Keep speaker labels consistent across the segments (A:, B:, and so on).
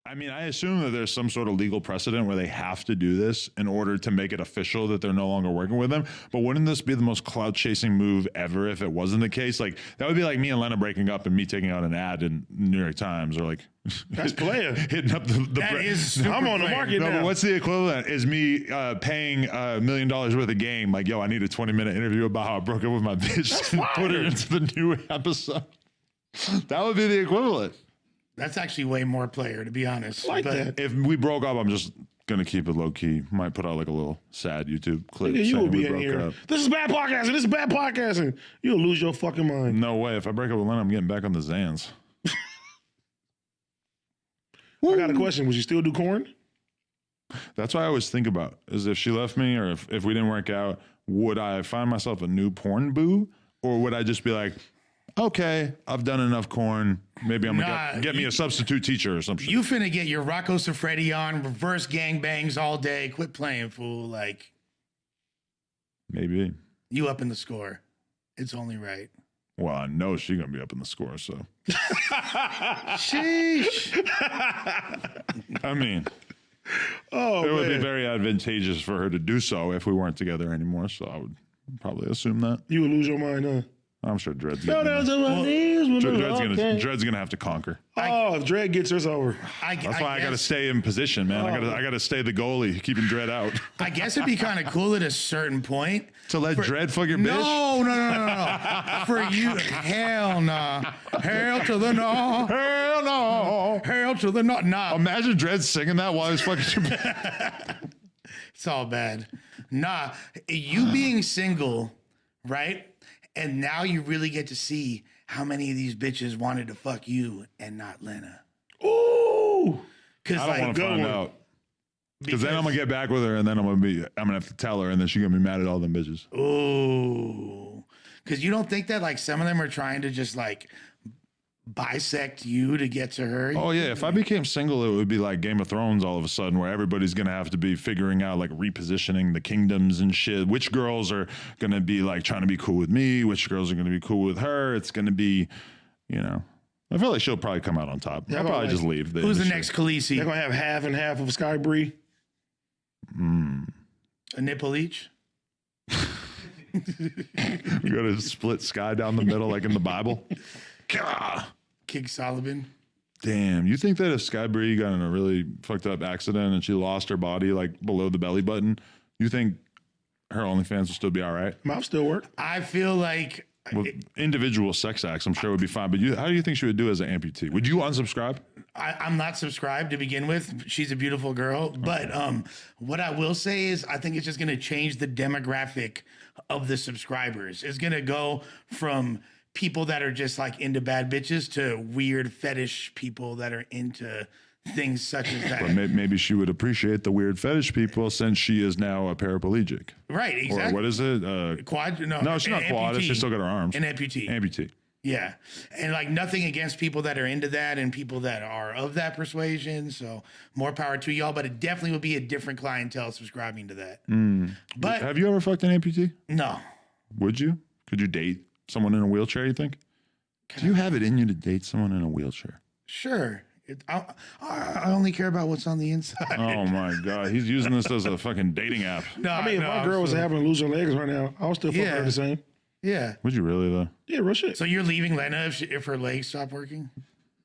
A: I mean, I assume that there's some sort of legal precedent where they have to do this in order to make it official that they're no longer working with them. But wouldn't this be the most clout chasing move ever if it wasn't the case? Like that would be like me and Lena breaking up and me taking out an ad in New York Times or like
B: that's player
A: hitting up the
C: That is super
B: I'm on the
C: player.
B: market
A: no,
B: now.
A: but what's the equivalent? Is me paying $1 million worth of game? Like, yo, I need a 20-minute interview about how I broke up with my bitch and put it into the new episode. That would be the equivalent.
C: That's actually way more player, to be honest.
B: Like
C: But
B: that.
A: If we broke up, I'm just gonna keep it low key. Might put out like a little sad YouTube clip.
B: Yeah, you
A: saying
B: will be
A: we
B: in
A: broke
B: here.
A: up.
B: This is bad podcasting. This is bad podcasting. You'll lose your fucking mind.
A: No way. If I break up with Lena, I'm getting back on the Zans.
B: I got a question. Would you still do corn?
A: That's what I always think about is if she left me or if we didn't work out, would I find myself a new porn boo? Or would I just be like, okay, I've done enough corn. Maybe I'm gonna get me a substitute teacher or something.
C: you finna get your Rocco Siffredi on, reverse gangbangs all day. Quit playing, fool. Like,
A: Maybe.
C: you up in the score. It's only right.
A: Well, I know she's gonna be up in the score, so
C: Sheesh.
A: I mean,
B: Oh,
A: it would be
B: man.
A: very advantageous for her to do so if we weren't together anymore. So I would probably assume that.
B: You would lose your mind, huh?
A: I'm sure Dred's
B: No,
A: gonna,
B: that's my knees.
A: Dred's gonna have to conquer.
B: Oh, if Dred gets us over.
A: That's why I got to stay in position, man. I got to stay the goalie, keeping Dred out.
C: I guess it'd be kind of cool at a certain point.
A: To let Dred fuck your bitch?
C: No. For you, hell nah. Hell to the no.
A: Hell no.
C: Hell to the no. Nah,
A: Imagine Dred singing that while he's fucking your bitch.
C: it's all bad. Nah, you being single, right? And now you really get to see how many of these bitches wanted to fuck you and not Lena.
B: Ooh.
C: Cause
A: I don't want to
B: good
A: find
B: one.
A: out. Because then I'm going to get back with her and then I'm going to have to tell her and then she's going to be mad at all them bitches.
C: Ooh. Because you don't think that like some of them are trying to just like bisect you to get to her?
A: Oh, yeah. If I became single, it would be like Game of Thrones all of a sudden where everybody's going to have to be figuring out like repositioning the kingdoms and shit. Which girls are going to be like trying to be cool with me? Which girls are going to be cool with her? It's going to be, you know. I feel like she'll probably come out on top. I'll probably just leave.
C: Who's the
A: industry.
C: next Khaleesi?
B: They're going to have half and half of Sky Bree.
C: A nipple each?
A: We got to split Sky down the middle like in the Bible. Gah!
C: King Solomon?
A: Damn, you think that if Sky Bree got in a really fucked up accident and she lost her body like below the belly button, you think her OnlyFans would still be all right?
B: Mouth still work.
C: I feel like
A: With individual sex acts, I'm sure would be fine. But how do you think she would do as an amputee? Would you unsubscribe?
C: I'm not subscribed to begin with. She's a beautiful girl. But what I will say is I think it's just going to change the demographic of the subscribers. It's going to go from people that are just like into bad bitches to weird fetish people that are into things such as that.
A: But maybe she would appreciate the weird fetish people since she is now a paraplegic.
C: Right, exactly.
A: Or what is it?
C: Quad?
A: No, she's not quad. She's still got her arms.
C: An amputee.
A: Amputee.
C: Yeah. And like nothing against people that are into that and people that are of that persuasion. So more power to y'all, but it definitely would be a different clientele subscribing to that. But
A: Have you ever fucked an amputee?
C: no.
A: Would you? Could you date someone in a wheelchair, you think? Do you have it in you to date someone in a wheelchair?
C: Sure. I only care about what's on the inside.
A: Oh my God. He's using this as a fucking dating app.
C: No,
B: I mean, if my girl was having to lose her legs right now, I'll still fuck
C: Yeah.
B: her the same.
C: Yeah.
A: Would you really, though?
B: Yeah, real shit.
C: So you're leaving Lena if her legs stop working?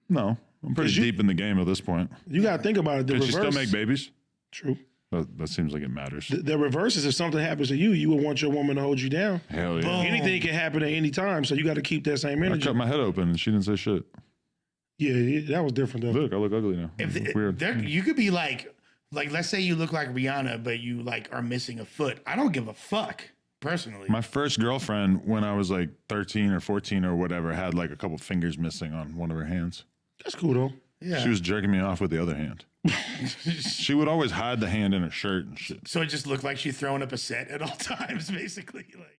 A: No. I'm pretty deep in the game at this point.
B: You got to think about it. The
A: Does
B: reverse.
A: she still make babies?
B: True.
A: That seems like it matters.
B: The reverse is if something happens to you, you would want your woman to hold you down.
A: Hell yeah.
C: Boom.
B: Anything can happen at any time, so you got to keep that same
A: I
B: energy.
A: cut my head open and she didn't say shit.
B: Yeah, that was different though.
A: Look, I look ugly now. Weird.
C: You could be like let's say you look like Rihanna, but you like are missing a foot. I don't give a fuck personally.
A: My first girlfriend, when I was like 13 or 14 or whatever, had like a couple fingers missing on one of her hands.
B: That's cool though.
C: yeah.
A: She was jerking me off with the other hand. She would always hide the hand in her shirt and shit.
C: So it just looked like she's throwing up a set at all times, basically. Like